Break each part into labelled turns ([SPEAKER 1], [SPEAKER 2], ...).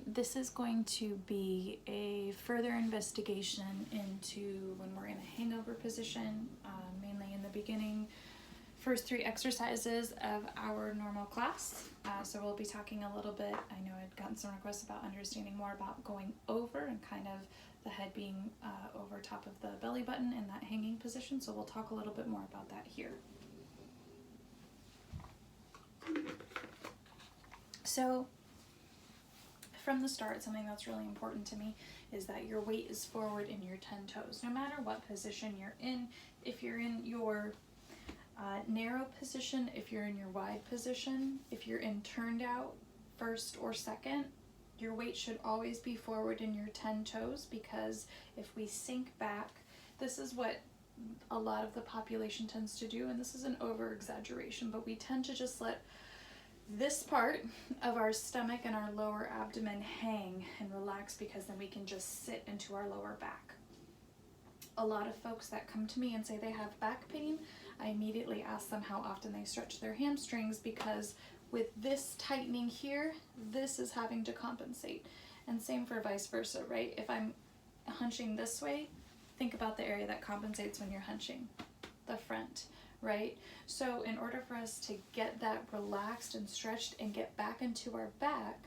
[SPEAKER 1] This is going to be a further investigation into when we're in a hangover position, mainly in the beginning, first 3 exercises of our normal class. So we'll be talking a little bit, I know I'd gotten some requests about understanding more about going over and kind of the head being over top of the belly button in that hanging position. So we'll talk a little bit more about that here. So from the start, something that's really important to me is that your weight is forward in your 10 toes, no matter what position you're in. If you're in your narrow position, if you're in your wide position, if you're in turned out first or second, your weight should always be forward in your 10 toes, because if we sink back, this is what a lot of the population tends to do, and this is an over exaggeration, but we tend to just let this part of our stomach and our lower abdomen hang and relax, because then we can just sit into our lower back. A lot of folks that come to me and say they have back pain, I immediately ask them how often they stretch their hamstrings, because with this tightening here, this is having to compensate. And same for vice versa, right? If I'm hunching this way, think about the area that compensates when you're hunching, the front, right? So in order for us to get that relaxed and stretched and get back into our back,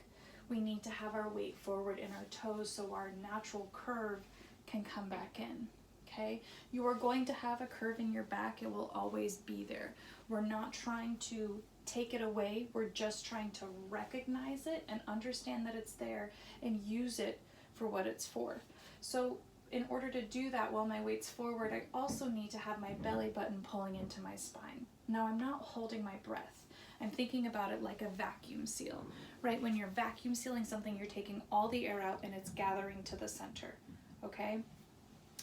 [SPEAKER 1] we need to have our weight forward in our toes so our natural curve can come back in. Okay, you are going to have a curve in your back. It will always be there. We're not trying to take it away. We're just trying to recognize it and understand that it's there and use it for what it's for. So in order to do that while my weight's forward, I also need to have my belly button pulling into my spine. Now, I'm not holding my breath. I'm thinking about it like a vacuum seal, right? When you're vacuum sealing something, you're taking all the air out and it's gathering to the center, okay?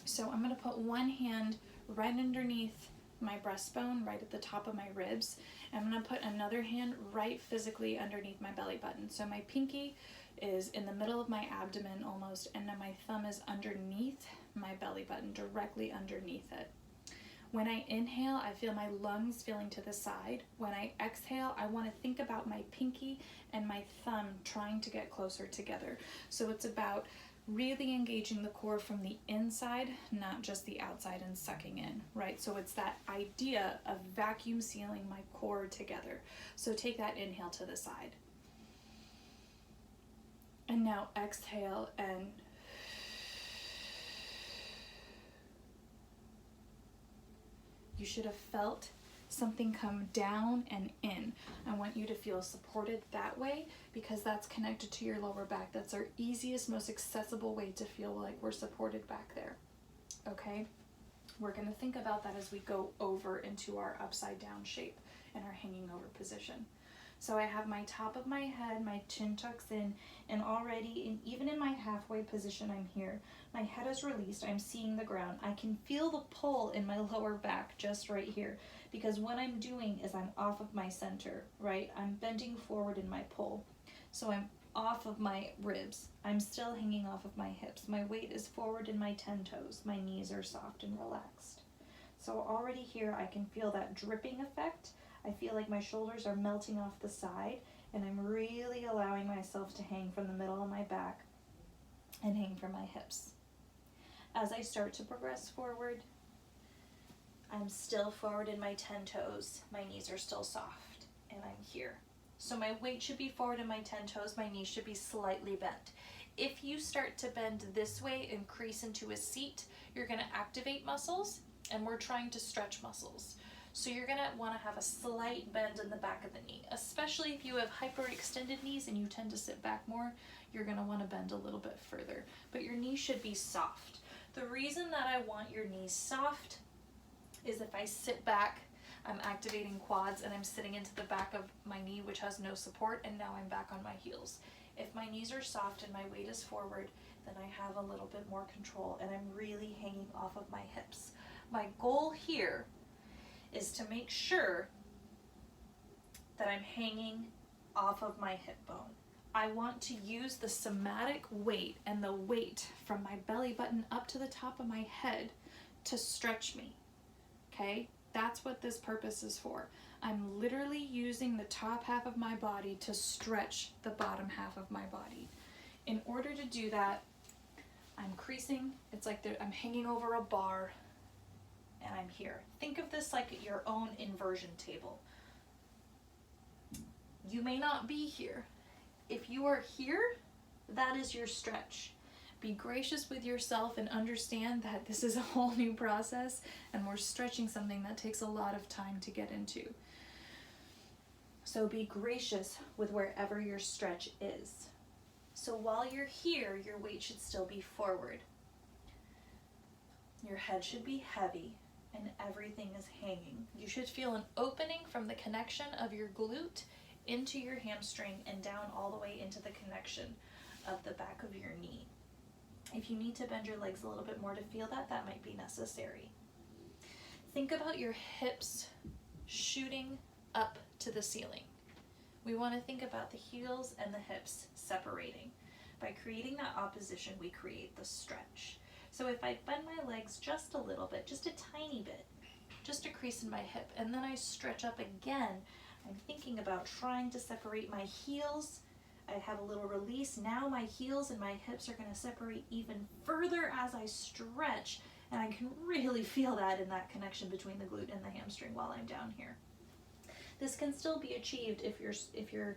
[SPEAKER 1] So I'm going to put one hand right underneath my breastbone, right at the top of my ribs. And I'm going to put another hand right physically underneath my belly button. So my pinky is in the middle of my abdomen almost, and then my thumb is underneath my belly button, directly underneath it. When I inhale, I feel my lungs feeling to the side. When I exhale, I want to think about my pinky and my thumb trying to get closer together. So it's about really engaging the core from the inside, not just the outside and sucking in, right? So it's that idea of vacuum sealing my core together. So take that inhale to the side. And now exhale, and you should have felt something come down and in. I want you to feel supported that way, because that's connected to your lower back. That's our easiest, most accessible way to feel like we're supported back there, okay? We're gonna think about that as we go over into our upside down shape and our hanging over position. So I have my top of my head, my chin tucks in, and already, even in my halfway position, I'm here. My head is released, I'm seeing the ground. I can feel the pull in my lower back just right here, because what I'm doing is I'm off of my center, right? I'm bending forward in my pull. So I'm off of my ribs. I'm still hanging off of my hips. My weight is forward in my 10 toes. My knees are soft and relaxed. So already here, I can feel that dripping effect. I feel like my shoulders are melting off the side, and I'm really allowing myself to hang from the middle of my back and hang from my hips. As I start to progress forward, I'm still forward in my 10 toes. My knees are still soft, and I'm here. So my weight should be forward in my 10 toes. My knees should be slightly bent. If you start to bend this way and crease into a seat, you're going to activate muscles, and we're trying to stretch muscles. So you're going to want to have a slight bend in the back of the knee, especially if you have hyperextended knees and you tend to sit back more. You're going to want to bend a little bit further, but your knee should be soft. The reason that I want your knees soft is if I sit back, I'm activating quads and I'm sitting into the back of my knee, which has no support, and now I'm back on my heels. If my knees are soft and my weight is forward, then I have a little bit more control and I'm really hanging off of my hips. My goal here is to make sure that I'm hanging off of my hip bone. I want to use the somatic weight and the weight from my belly button up to the top of my head to stretch me, okay? That's what this purpose is for. I'm literally using the top half of my body to stretch the bottom half of my body. In order to do that, I'm creasing. It's like I'm hanging over a bar and I'm here. Think of this like your own inversion table. You may not be here. If you are here, that is your stretch. Be gracious with yourself and understand that this is a whole new process and we're stretching something that takes a lot of time to get into. So be gracious with wherever your stretch is. So while you're here, your weight should still be forward. Your head should be heavy and everything is hanging. You should feel an opening from the connection of your glute into your hamstring and down all the way into the connection of the back of your knee. If you need to bend your legs a little bit more to feel that, that might be necessary. Think about your hips shooting up to the ceiling. We want to think about the heels and the hips separating. By creating that opposition, we create the stretch. So if I bend my legs just a little bit, just a tiny bit, just a crease in my hip, and then I stretch up again, I'm thinking about trying to separate my heels. I have a little release. Now my heels and my hips are going to separate even further as I stretch, and I can really feel that in that connection between the glute and the hamstring while I'm down here. This can still be achieved if your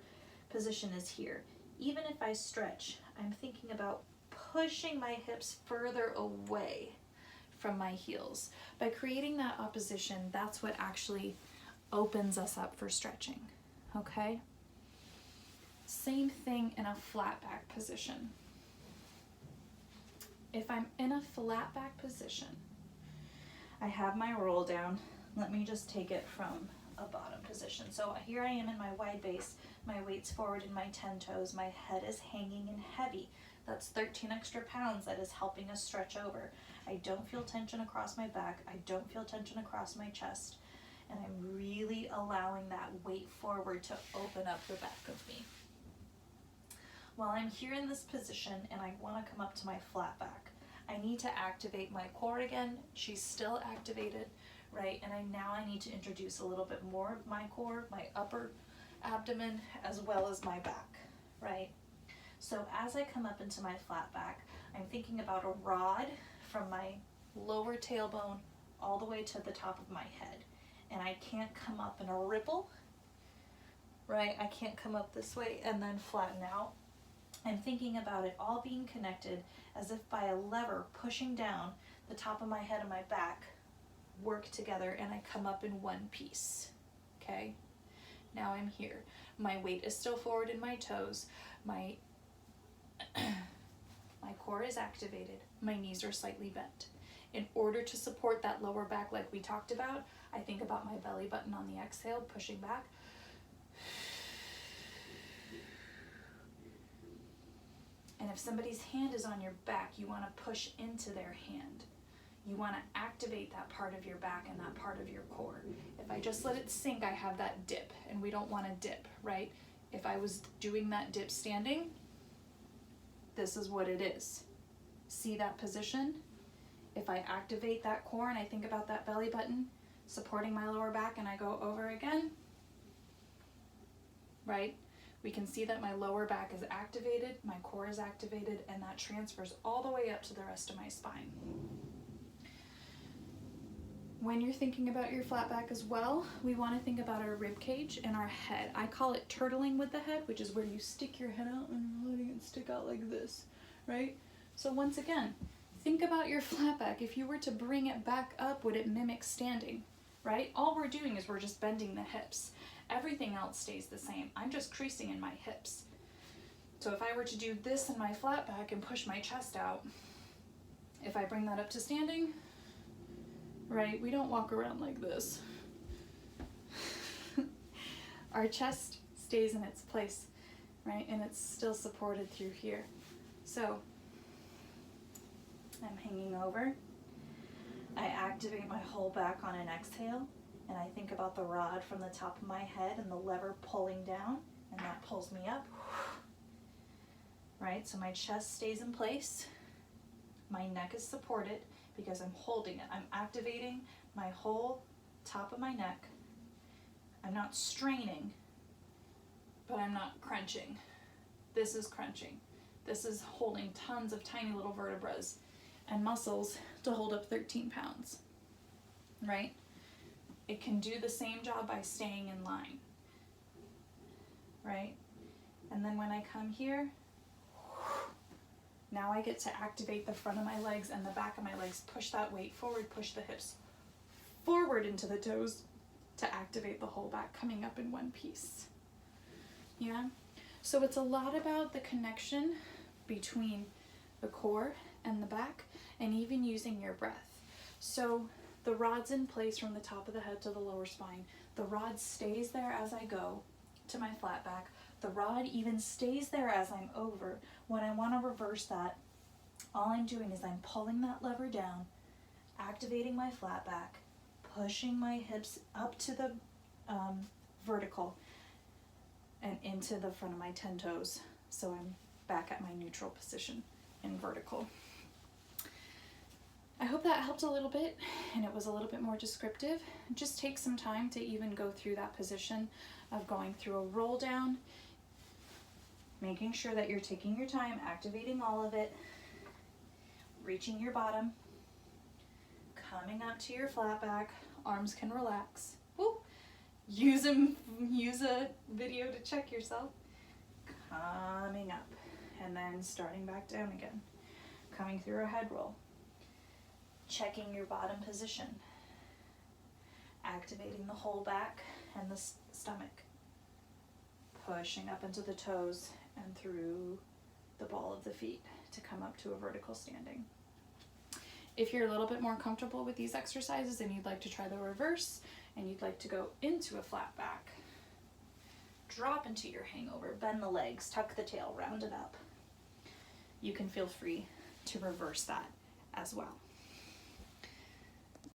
[SPEAKER 1] position is here. Even if I stretch, I'm thinking about pushing my hips further away from my heels. By creating that opposition, that's what actually opens us up for stretching, okay? Same thing in a flat back position. If I'm in a flat back position, I have my roll down. Let me just take it from a bottom position. So here I am in my wide base, my weight's forward in my 10 toes, my head is hanging and heavy. That's 13 extra pounds that is helping us stretch over. I don't feel tension across my back, I don't feel tension across my chest, and I'm really allowing that weight forward to open up the back of me. While I'm here in this position and I want to come up to my flat back, I need to activate my core again. She's still activated, right? And now I need to introduce a little bit more of my core, my upper abdomen, as well as my back, right? So as I come up into my flat back, I'm thinking about a rod from my lower tailbone all the way to the top of my head. And I can't come up in a ripple, right? I can't come up this way and then flatten out. I'm thinking about it all being connected as if by a lever pushing down, the top of my head and my back work together and I come up in one piece, okay? Now I'm here. My weight is still forward in my toes. My core is activated. My knees are slightly bent. In order to support that lower back like we talked about, I think about my belly button on the exhale, pushing back. And if somebody's hand is on your back, you want to push into their hand. You want to activate that part of your back and that part of your core. If I just let it sink, I have that dip, and we don't want to dip, right? If I was doing that dip standing, this is what it is. See that position? If I activate that core and I think about that belly button supporting my lower back and I go over again, right? We can see that my lower back is activated, my core is activated, and that transfers all the way up to the rest of my spine. When you're thinking about your flat back as well, we want to think about our rib cage and our head. I call it turtling with the head, which is where you stick your head out and you're letting it stick out like this, right? So once again, think about your flat back. If you were to bring it back up, would it mimic standing, right? All we're doing is we're just bending the hips. Everything else stays the same. I'm just creasing in my hips. So if I were to do this in my flat back and push my chest out, if I bring that up to standing, right, we don't walk around like this. Our chest stays in its place, right, and it's still supported through here. So I'm hanging over. I activate my whole back on an exhale, and I think about the rod from the top of my head and the lever pulling down, and that pulls me up, right? So my chest stays in place. My neck is supported because I'm holding it. I'm activating my whole top of my neck. I'm not straining, but I'm not crunching. This is crunching. This is holding tons of tiny little vertebrae and muscles to hold up 13 pounds, right? It can do the same job by staying in line, right? And then when I come here, now I get to activate the front of my legs and the back of my legs, push that weight forward, push the hips forward into the toes to activate the whole back coming up in one piece. Yeah? So it's a lot about the connection between the core and the back, and even using your breath. So the rod's in place from the top of the head to the lower spine. The rod stays there as I go to my flat back. The rod even stays there as I'm over. When I want to reverse that, all I'm doing is I'm pulling that lever down, activating my flat back, pushing my hips up to the vertical and into the front of my 10 toes. So I'm back at my neutral position in vertical. I hope that helped a little bit and it was a little bit more descriptive. Just take some time to even go through that position of going through a roll down, making sure that you're taking your time, activating all of it, reaching your bottom, coming up to your flat back, arms can relax. Woo. Use a video to check yourself. Coming up and then starting back down again. Coming through a head roll. Checking your bottom position. Activating the whole back and the stomach. Pushing up into the toes and through the ball of the feet to come up to a vertical standing. If you're a little bit more comfortable with these exercises and you'd like to try the reverse and you'd like to go into a flat back, drop into your hangover, bend the legs, tuck the tail, round it up. You can feel free to reverse that as well.